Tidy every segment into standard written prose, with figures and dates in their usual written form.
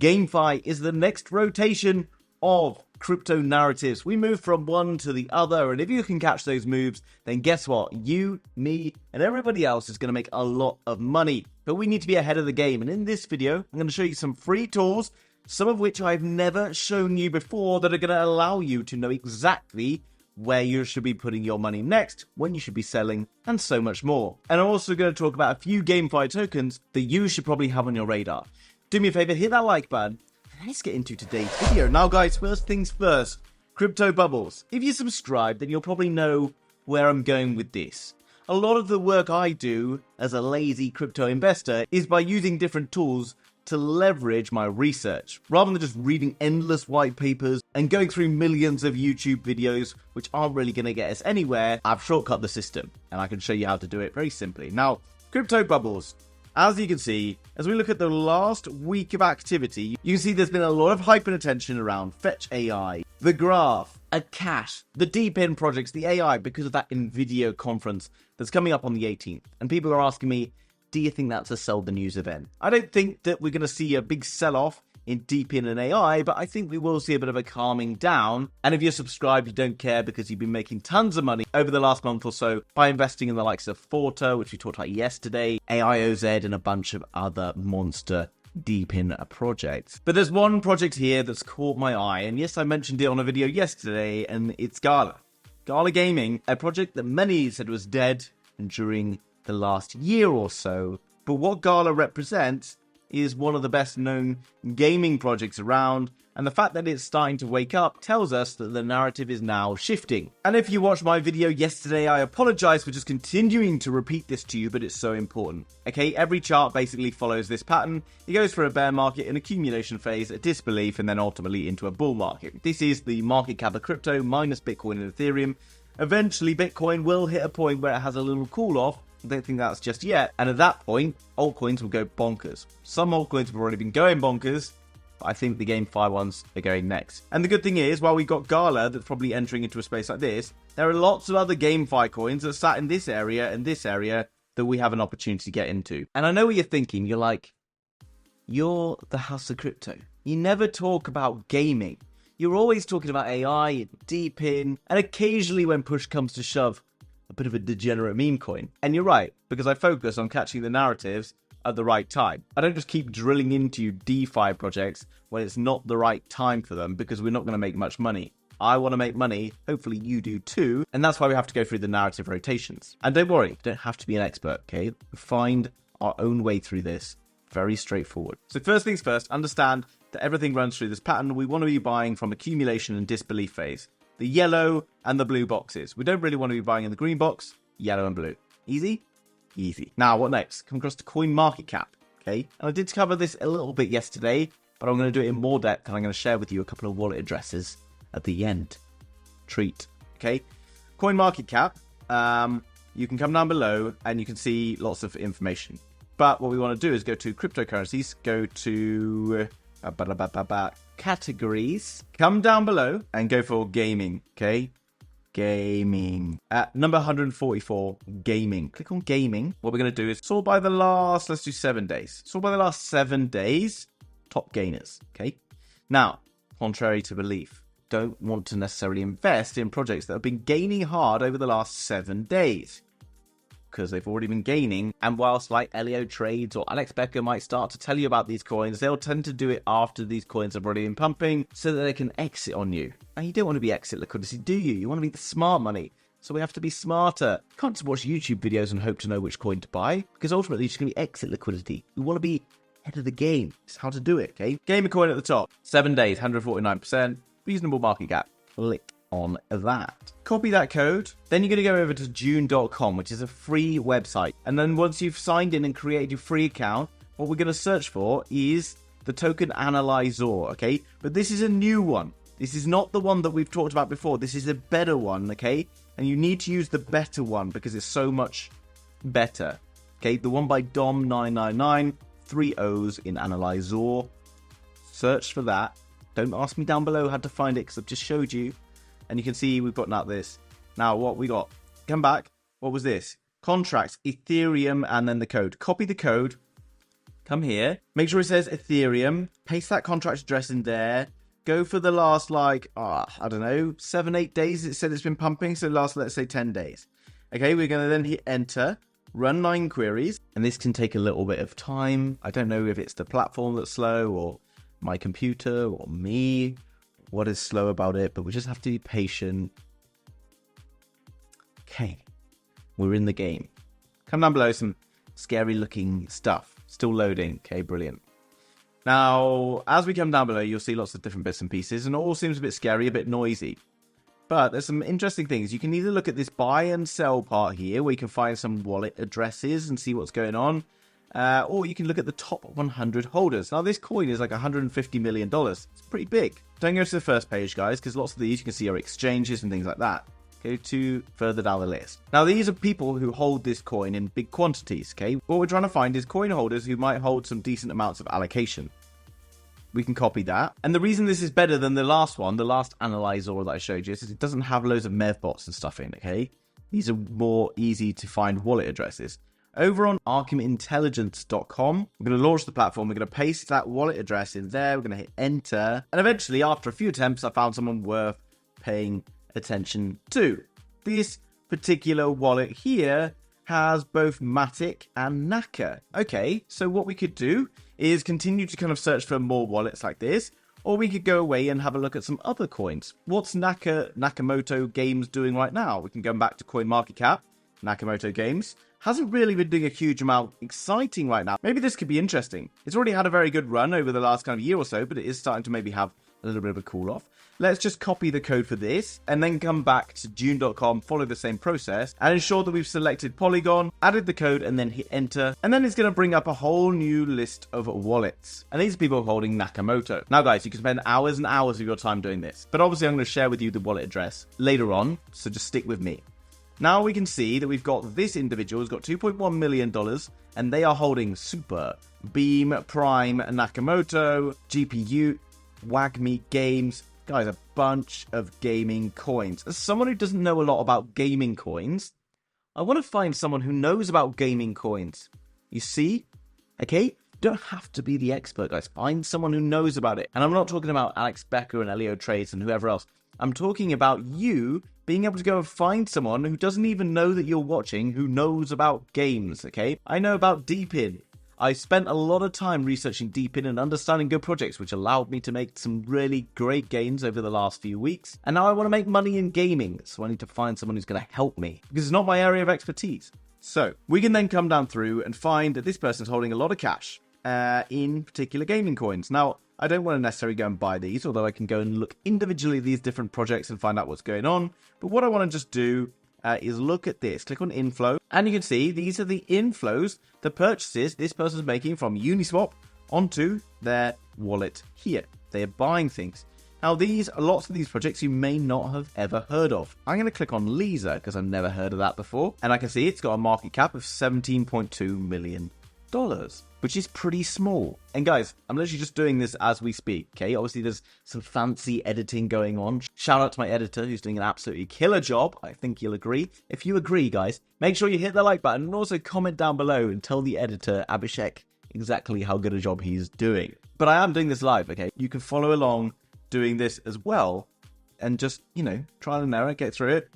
GameFi is the next rotation of crypto narratives. We move from one to the other, and if you can catch those moves, then guess what? You, me, and everybody else is going to make a lot of money. But we need to be ahead of the game, and in this video, I'm going to show you some free tools, some of which I've never shown you before, that are going to allow you to know exactly where you should be putting your money next, when you should be selling, and so much more. And I'm also going to talk about a few GameFi tokens that you should probably have on your radar. Do me a favor, hit that like button, and let's get into today's video. Now guys, first things first, crypto bubbles. If you subscribe, then you'll probably know where I'm going with this. A lot of the work I do as a lazy crypto investor is by using different tools to leverage my research, rather than just reading endless white papers and going through millions of YouTube videos, which aren't really going to get us anywhere. I've shortcut the system, and I can show you how to do it very simply. Now, crypto bubbles. As you can see, as we look at the last week of activity, you can see there's been a lot of hype and attention around Fetch AI, the Graph, Cash, the Deepin projects, the AI, because of that NVIDIA conference that's coming up on the 18th. And people are asking me, do you think that's a sell the news event? I don't think that we're going to see a big sell-off in Deepin and AI, but I think we will see a bit of a calming down. And if you're subscribed, you don't care because you've been making tons of money over the last month or so by investing in the likes of Forta, which we talked about yesterday, AIOZ, and a bunch of other monster Deepin projects. But there's one project here that's caught my eye, and yes, I mentioned it on a video yesterday, and it's Gala. Gala Gaming, a project that many said was dead during the last year or so. But what Gala represents is one of the best known gaming projects around, and the fact that it's starting to wake up tells us that the narrative is now shifting. And if you watched my video yesterday, I apologize for just continuing to repeat this to you, but it's so important. Okay, every chart basically follows this pattern. It goes for a bear market, an accumulation phase, a disbelief, and then ultimately into a bull market. This is the market cap of crypto minus Bitcoin and Ethereum. Eventually, Bitcoin will hit a point where it has a little cool off. I don't think that's just yet. And at that point, altcoins will go bonkers. Some altcoins have already been going bonkers, but I think the GameFi ones are going next. And the good thing is, while we've got Gala that's probably entering into a space like this, there are lots of other GameFi coins that sat in this area and this area that we have an opportunity to get into. And I know what you're thinking. You're like, you're the house of crypto. You never talk about gaming. You're always talking about AI and Deepin, and occasionally when push comes to shove, a bit of a degenerate meme coin. And you're right, because I focus on catching the narratives at the right time. I don't just keep drilling into DeFi projects when it's not the right time for them, because we're not going to make much money. I want to make money, hopefully you do too, and that's why we have to go through the narrative rotations. And don't worry, you don't have to be an expert, okay? Find our own way through this. Very straightforward. So first things first, understand that everything runs through this pattern. We want to be buying from accumulation and disbelief phase. The yellow and the blue boxes. We don't really want to be buying in the green box, yellow and blue. Easy? Easy. Now, what next? Come across to coin market cap, okay? And I did cover this a little bit yesterday, but I'm going to do it in more depth, and I'm going to share with you a couple of wallet addresses at the end. Treat, okay? Coin market cap, you can come down below, and you can see lots of information. But what we want to do is go to cryptocurrencies, go to categories, come down below and go for gaming, okay? Gaming. At number 144, gaming. Click on gaming. What we're going to do is sort by the last, let's do 7 days. Sort by the last 7 days, top gainers, okay? Now, contrary to belief, don't want to necessarily invest in projects that have been gaining hard over the last 7 days, because they've already been gaining. And whilst like Elio Trades or Alex Becker might start to tell you about these coins, they'll tend to do it after these coins have already been pumping so that they can exit on you. And you don't want to be exit liquidity, do you? You want to be the smart money. So we have to be smarter. You can't just watch YouTube videos and hope to know which coin to buy, because ultimately it's going to be exit liquidity. We want to be ahead of the game. It's how to do it, okay? Gamer coin at the top. 7 days, 149%. Reasonable market cap. Click on that. Copy that code. Then you're going to go over to June.com, which is a free website. And then once you've signed in and created your free account, what we're going to search for is the token analyzer, okay? But this is a new one. This is not the one that we've talked about before. This is a better one, okay? And you need to use the better one because it's so much better, okay? The one by Dom999, 3 O's in analyzer. Search for that. Don't ask me down below how to find it because I've just showed you. And you can see we've got out this. Now, what we got? Come back. What was this? Contracts, Ethereum, and then the code. Copy the code. come here, make sure it says Ethereum, paste that contract address in there, go for the last, like, I don't know, 7-8 days it said it's been pumping, so last, let's say 10 days. Okay, we're going to then hit enter, run 9 queries, and this can take a little bit of time. I don't know if it's the platform that's slow, or my computer, or me, what is slow about it, but we just have to be patient. Okay, we're in the game. Come down below, some scary looking stuff. Still loading. Okay, brilliant. Now, as we come down below, you'll see lots of different bits and pieces, and it all seems a bit scary, a bit noisy. But there's some interesting things. You can either look at this buy and sell part here, where you can find some wallet addresses and see what's going on, or you can look at the top 100 holders. Now, this coin is like $150 million. It's pretty big. Don't go to the first page, guys, because lots of these you can see are exchanges and things like that. Go to further down the list. Now, these are people who hold this coin in big quantities, okay? What we're trying to find is coin holders who might hold some decent amounts of allocation. We can copy that. And the reason this is better than the last one, the last analyzer that I showed you, is it doesn't have loads of mevbots and stuff in, okay? These are more easy to find wallet addresses. Over on archimintelligence.com, we're going to launch the platform. We're going to paste that wallet address in there. We're going to hit enter. And eventually, after a few attempts, I found someone worth paying attention to. This particular wallet here has both Matic and Naka. Okay, so what we could do is continue to kind of search for more wallets like this, or we could go away and have a look at some other coins. What's Nakamoto Games doing right now? We can go back to CoinMarketCap. Nakamoto Games hasn't really been doing a huge amount exciting right now. Maybe this could be interesting. It's already had a very good run over the last kind of year or so, but it is starting to maybe have a little bit of a cool off. Let's just copy the code for this and then come back to June.com, follow the same process and ensure that we've selected Polygon, added the code and then hit enter. And then it's going to bring up a whole new list of wallets. And these are people holding Nakamoto. Now guys, you can spend hours and hours of your time doing this, but obviously I'm going to share with you the wallet address later on. So just stick with me. Now we can see that we've got this individual who's got $2.1 million and they are holding Super, Beam, Prime, Nakamoto, GPU, Wagme Games. Guys, a bunch of gaming coins. As someone who doesn't know a lot about gaming coins, I want to find someone who knows about gaming coins. You see? Okay? You don't have to be the expert, guys. Find someone who knows about it. And I'm not talking about Alex Becker and Elio Trades and whoever else. I'm talking about you being able to go and find someone who doesn't even know that you're watching, who knows about games, okay? I know about Deepin. I spent a lot of time researching Deepin and understanding good projects, which allowed me to make some really great gains over the last few weeks. And now I want to make money in gaming, so I need to find someone who's going to help me, because it's not my area of expertise. So we can then come down through and find that this person's holding a lot of cash in particular gaming coins. Now, I don't want to necessarily go and buy these, although I can go and look individually at these different projects and find out what's going on. But what I want to just do is look at this. Click on inflow, and you can see these are the inflows, the purchases this person's making from Uniswap onto their wallet here. They are buying things. Now, lots of these projects you may not have ever heard of. I'm going to click on Lisa because I've never heard of that before, and I can see it's got a market cap of $17.2 million, which is pretty small. And guys, I'm literally just doing this as we speak, okay? Obviously, there's some fancy editing going on. Shout out to my editor who's doing an absolutely killer job. I think you'll agree. If you agree, guys, make sure you hit the like button and also comment down below and tell the editor, Abhishek, exactly how good a job he's doing. But I am doing this live, okay? You can follow along doing this as well and just, trial and error, get through it.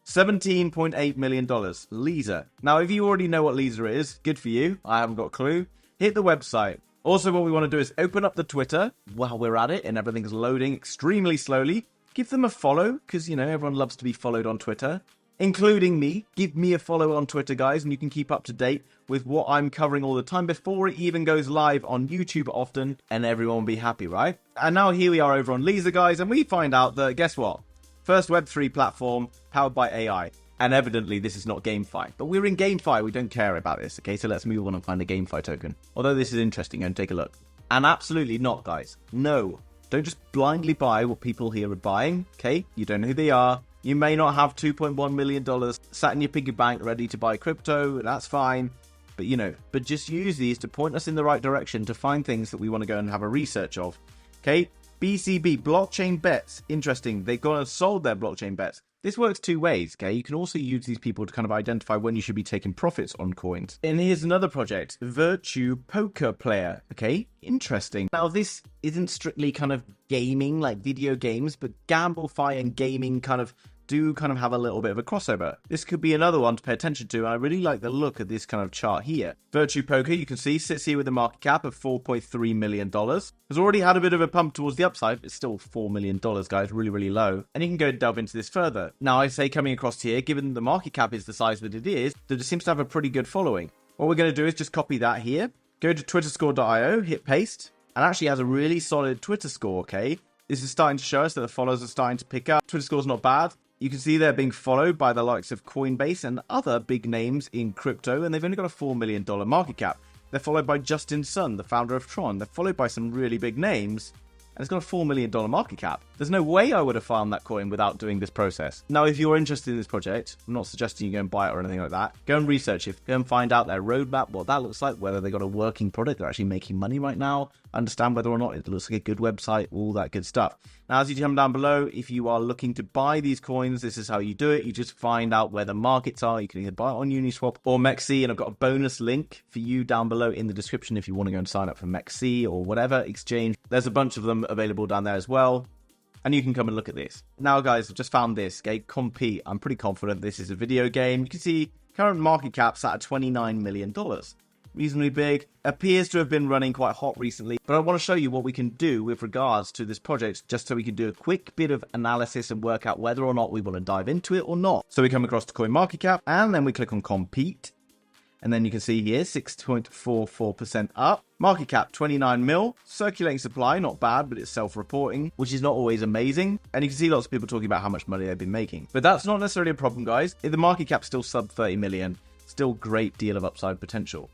$17.8 million. Lisa. Now, if you already know what Lisa is, good for you. I haven't got a clue. Hit the website. Also, what we want to do is open up the Twitter while we're at it and everything's loading extremely slowly. Give them a follow because, everyone loves to be followed on Twitter, including me. Give me a follow on Twitter, guys, and you can keep up to date with what I'm covering all the time before it even goes live on YouTube often, and everyone will be happy, right? And now here we are over on Lisa, guys, and we find out that, guess what? First Web3 platform powered by AI. And evidently, this is not GameFi. But we're in GameFi. We don't care about this, okay? So let's move on and find a GameFi token. Although this is interesting, and take a look. And absolutely not, guys. No. Don't just blindly buy what people here are buying, okay? You don't know who they are. You may not have $2.1 million sat in your piggy bank ready to buy crypto. That's fine. But just use these to point us in the right direction to find things that we want to go and have a research of, okay? BCB, blockchain bets. Interesting. They've gone and sold their blockchain bets. This works two ways, okay? You can also use these people to kind of identify when you should be taking profits on coins. And here's another project, Virtue Poker Player, okay? Interesting. Now, this isn't strictly kind of gaming, like video games, but Gamblefy and gaming kind of have a little bit of a crossover. This could be another one to pay attention to. I really like the look of this kind of chart here. Virtue Poker, you can see, sits here with a market cap of $4.3 million. Has already had a bit of a pump towards the upside. It's still $4 million, guys, really, really low. And you can go delve into this further. Now, I say coming across here, given the market cap is the size that it seems to have a pretty good following. What we're going to do is just copy that here, go to twitterscore.io, hit paste, and actually has a really solid Twitter score, okay? This is starting to show us that the followers are starting to pick up. Twitter score's not bad. You can see they're being followed by the likes of Coinbase and other big names in crypto, and they've only got a $4 million market cap. They're followed by Justin Sun, the founder of Tron. They're followed by some really big names, and it's got a $4 million market cap. There's no way I would have farmed that coin without doing this process. Now, if you're interested in this project, I'm not suggesting you go and buy it or anything like that. Go and research it. Go and find out their roadmap, what that looks like, whether they got a working product, they're actually making money right now, understand whether or not it looks like a good website, all that good stuff. Now, as you come down below, if you are looking to buy these coins, this is how you do it. You just find out where the markets are. You can either buy it on Uniswap or MEXC, and I've got a bonus link for you down below in the description if you want to go and sign up for MEXC or whatever exchange. There's a bunch of them available down there as well, and you can come and look at this. Now, guys, I've just found this, okay, Compete. I'm pretty confident this is a video game. You can see current market cap's at $29 million. Reasonably big, appears to have been running quite hot recently, but I want to show you what we can do with regards to this project, just so we can do a quick bit of analysis and work out whether or not we want to dive into it or not. So we come across to coin market cap, and then we click on Compete, and then you can see here 6.44% up, market cap 29 mil, circulating supply not bad, but it's self-reporting, which is not always amazing, and you can see lots of people talking about how much money they've been making, but that's not necessarily a problem, guys. If the market cap's still sub 30 million, still great deal of upside potential.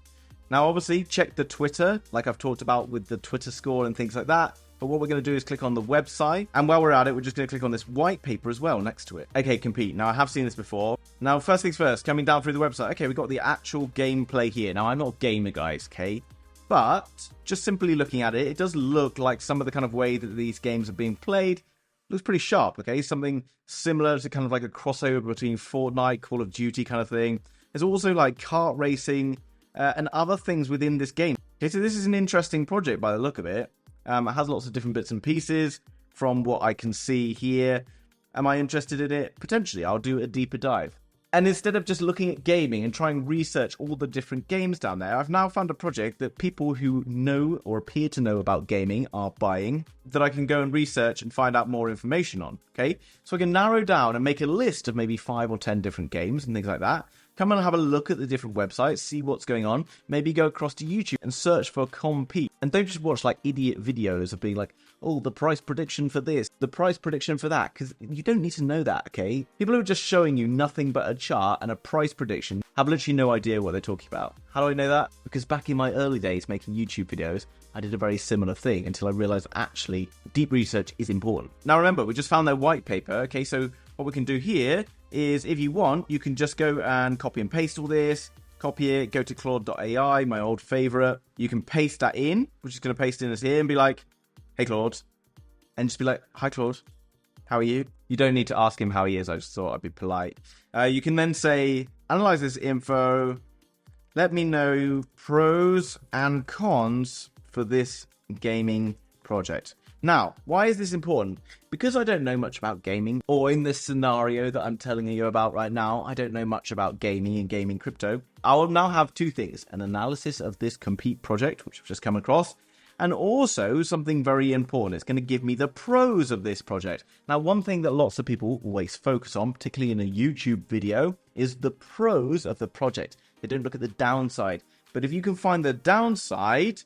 Now, obviously, check the Twitter, like I've talked about with the Twitter score and things like that. But what we're going to do is click on the website. And while we're at it, we're just going to click on this white paper as well next to it. Okay, Compete. Now, I have seen this before. Now, first things first, coming down through the website. Okay, we've got the actual gameplay here. Now, I'm not a gamer, guys, okay? But just simply looking at it, it does look like some of the kind of way that these games are being played looks pretty sharp, okay? Something similar to kind of like a crossover between Fortnite, Call of Duty kind of thing. There's also like kart racing, and other things within this game. Okay, so this is an interesting project by the look of it. It has lots of different bits and pieces from what I can see here. Am I interested in it? Potentially, I'll do a deeper dive. And instead of just looking at gaming and trying to research all the different games down there, I've now found a project that people who know or appear to know about gaming are buying, that I can go and research and find out more information on, okay? So I can narrow down and make a list of maybe 5 or 10 different games and things like that. Come and have a look at the different websites, see what's going on. Maybe go across to YouTube and search for Compete. And don't just watch like idiot videos of being like, oh, the price prediction for this, the price prediction for that, because you don't need to know that, okay? People who are just showing you nothing but a chart and a price prediction have literally no idea what they're talking about. How do I know that? Because back in my early days making YouTube videos, I did a very similar thing until I realized actually deep research is important. Now remember, we just found their white paper, okay? So what we can do here is, if you want, you can just go and copy and paste all this, copy it, go to Claude.ai, my old favorite. You can paste that in, which is going to paste in as here and be like, hey Claude, and just be like, hi Claude, how are you? You don't need to ask him how he is, I just thought I'd be polite. You can then say, analyze this info, let me know pros and cons for this gaming project. Now, why is this important? Because I don't know much about gaming, or in this scenario that I'm telling you about right now, I don't know much about gaming and gaming crypto. I will now have two things, an analysis of this Compete project, which I've just come across, and also something very important. It's going to give me the pros of this project. Now, one thing that lots of people always focus on, particularly in a YouTube video, is the pros of the project. They don't look at the downside. But if you can find the downside,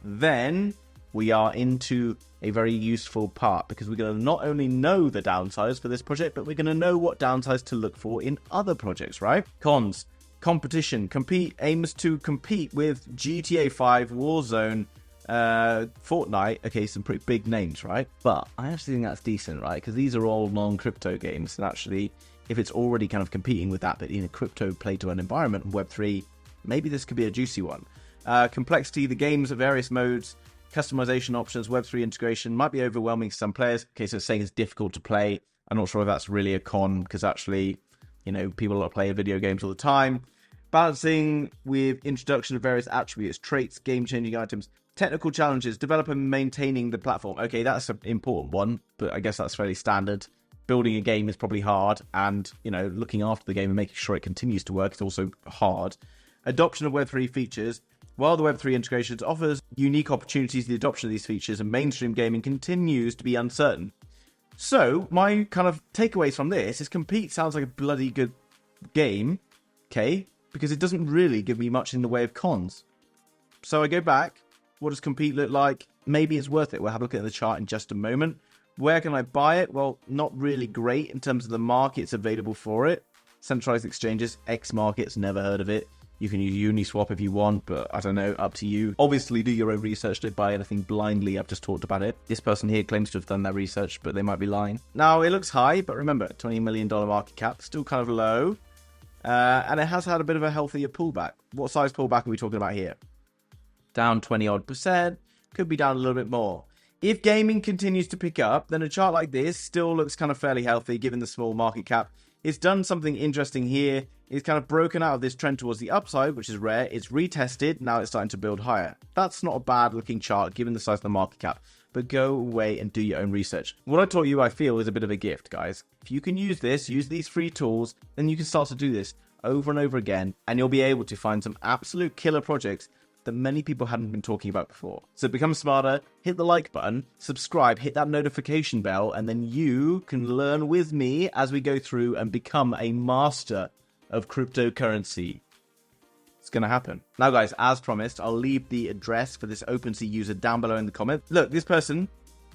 then we are into a very useful part, because we're going to not only know the downsides for this project, but we're going to know what downsides to look for in other projects, right? Cons, competition. Compete aims to compete with GTA 5, Warzone, Fortnite. Okay, some pretty big names, right? But I actually think that's decent, right? Because these are all non-crypto games, and actually, if it's already kind of competing with that, but in a crypto play-to-earn environment, Web3, maybe this could be a juicy one. Complexity, the games of various modes, customization options, Web3 integration might be overwhelming to some players. Okay, so it's saying it's difficult to play. I'm not sure if that's really a con, because actually, you know, people are playing video games all the time. Balancing with introduction of various attributes, traits, game-changing items, technical challenges, developing, maintaining the platform. Okay, that's an important one, but I guess that's fairly standard. Building a game is probably hard, and, you know, looking after the game and making sure it continues to work is also hard. Adoption of Web3 features. While the Web3 integrations offers unique opportunities, the adoption of these features and mainstream gaming continues to be uncertain. So, my kind of takeaways from this is Compete sounds like a bloody good game, okay, because it doesn't really give me much in the way of cons. So I go back, what does Compete look like? Maybe it's worth it. We'll have a look at the chart in just a moment. Where can I buy it? Well, not really great in terms of the markets available for it. Centralized exchanges, X markets, never heard of it. You can use Uniswap if you want, but I don't know, up to you. Obviously, do your own research. Don't buy anything blindly. I've just talked about it. This person here claims to have done that research, but they might be lying. Now, it looks high, but remember, $20 million market cap, still kind of low. And it has had a bit of a healthier pullback. What size pullback are we talking about here? Down 20-odd%. Could be down a little bit more. If gaming continues to pick up, then a chart like this still looks kind of fairly healthy given the small market cap. It's done something interesting here. It's kind of broken out of this trend towards the upside, which is rare. It's retested. Now it's starting to build higher. That's not a bad looking chart given the size of the market cap. But go away and do your own research. What I taught you, I feel, is a bit of a gift, guys. If you can use this, use these free tools, then you can start to do this over and over again, and you'll be able to find some absolute killer projects that many people hadn't been talking about before. So become smarter, hit the like button, subscribe, hit that notification bell, and then you can learn with me as we go through and become a master of cryptocurrency. It's going to happen. Now, guys, as promised, I'll leave the address for this OpenSea user down below in the comments. Look, this person,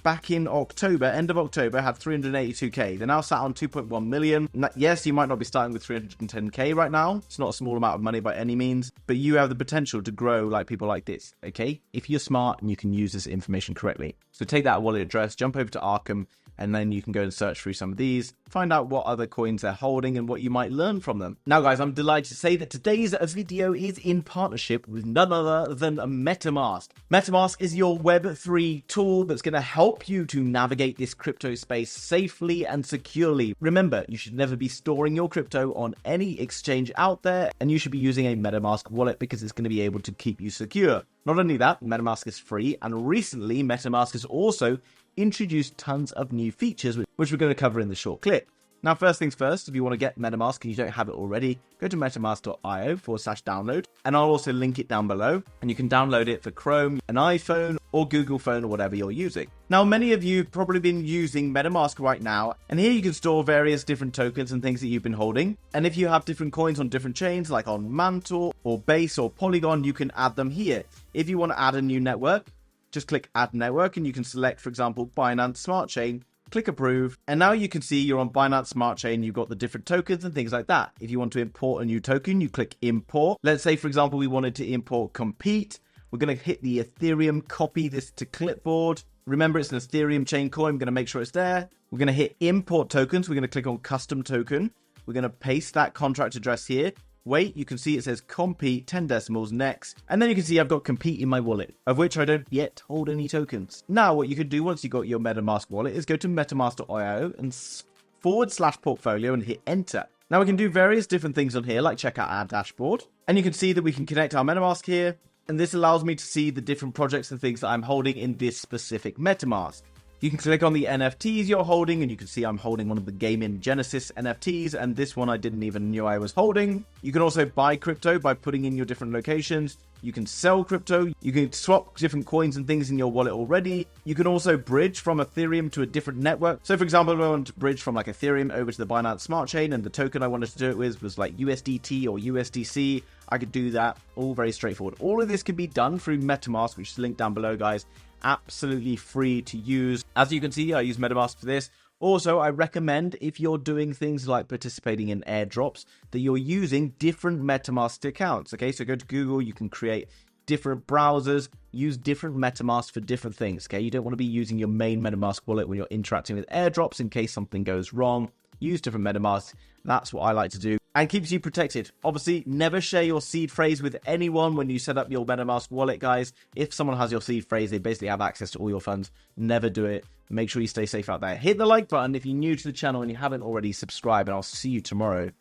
back in October, end of October, had 382k. They're now sat on 2.1 million. Yes, you might not be starting with 310k right now. It's not a small amount of money by any means, but you have the potential to grow like people like this, okay? If you're smart and you can use this information correctly. So take that wallet address, jump over to Arkham, and then you can go and search through some of these, find out what other coins they're holding and what you might learn from them. Now, guys, I'm delighted to say that today's video is in partnership with none other than Metamask. Metamask is your Web3 tool that's going to help you to navigate this crypto space safely and securely. Remember, you should never be storing your crypto on any exchange out there, and you should be using a Metamask wallet because it's going to be able to keep you secure. Not only that, Metamask is free, and recently Metamask has also introduced tons of new features, which we're going to cover in the short clip. Now, first things first, if you want to get Metamask and you don't have it already, go to metamask.io/download, and I'll also link it down below, and you can download it for Chrome, an iPhone, or Google phone, or whatever you're using. Now, many of you have probably been using Metamask right now, and here you can store various different tokens and things that you've been holding, and if you have different coins on different chains, like on Mantle, or Base, or Polygon, you can add them here. If you want to add a new network, just click Add Network, and you can select, for example, Binance Smart Chain, click Approve, and now you can see you're on Binance Smart Chain, you've got the different tokens and things like that. If you want to import a new token, you click Import. Let's say, for example, we wanted to import Compete. We're going to hit the Ethereum, copy this to clipboard. Remember, it's an Ethereum chain coin. We're going to make sure it's there. We're going to hit Import Tokens. We're going to click on Custom Token. We're going to paste that contract address here. Wait, you can see it says Compete, 10 decimals, next. And then you can see I've got Compete in my wallet, of which I don't yet hold any tokens. Now, what you can do once you've got your Metamask wallet is go to metamask.io and /portfolio and hit enter. Now, we can do various different things on here, like check out our dashboard. And you can see that we can connect our Metamask here. And this allows me to see the different projects and things that I'm holding in this specific Metamask. You can click on the NFTs you're holding, and you can see I'm holding one of the Gaming Genesis NFTs, and this one I didn't even know I was holding. You can also buy crypto by putting in your different locations. You can sell crypto. You can swap different coins and things in your wallet already. You can also bridge from Ethereum to a different network. So, for example, if I want to bridge from like Ethereum over to the Binance Smart Chain, and the token I wanted to do it with was like USDT or USDC, I could do that. All very straightforward. All of this can be done through Metamask, which is linked down below, guys. Absolutely free to use. As you can see, I use Metamask for this. Also, I recommend, if you're doing things like participating in airdrops, that you're using different Metamask accounts. Okay, so go to Google, you can create different browsers, use different Metamask for different things. Okay, you don't want to be using your main Metamask wallet when you're interacting with airdrops in case something goes wrong. Use different Metamask. That's what I like to do. and keeps you protected. Obviously, never share your seed phrase with anyone when you set up your Metamask wallet, guys. If someone has your seed phrase, they basically have access to all your funds. Never do it. Make sure you stay safe out there. Hit the like button if you're new to the channel and you haven't already. Subscribe, and I'll see you tomorrow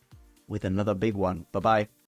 with another big one. Bye-bye.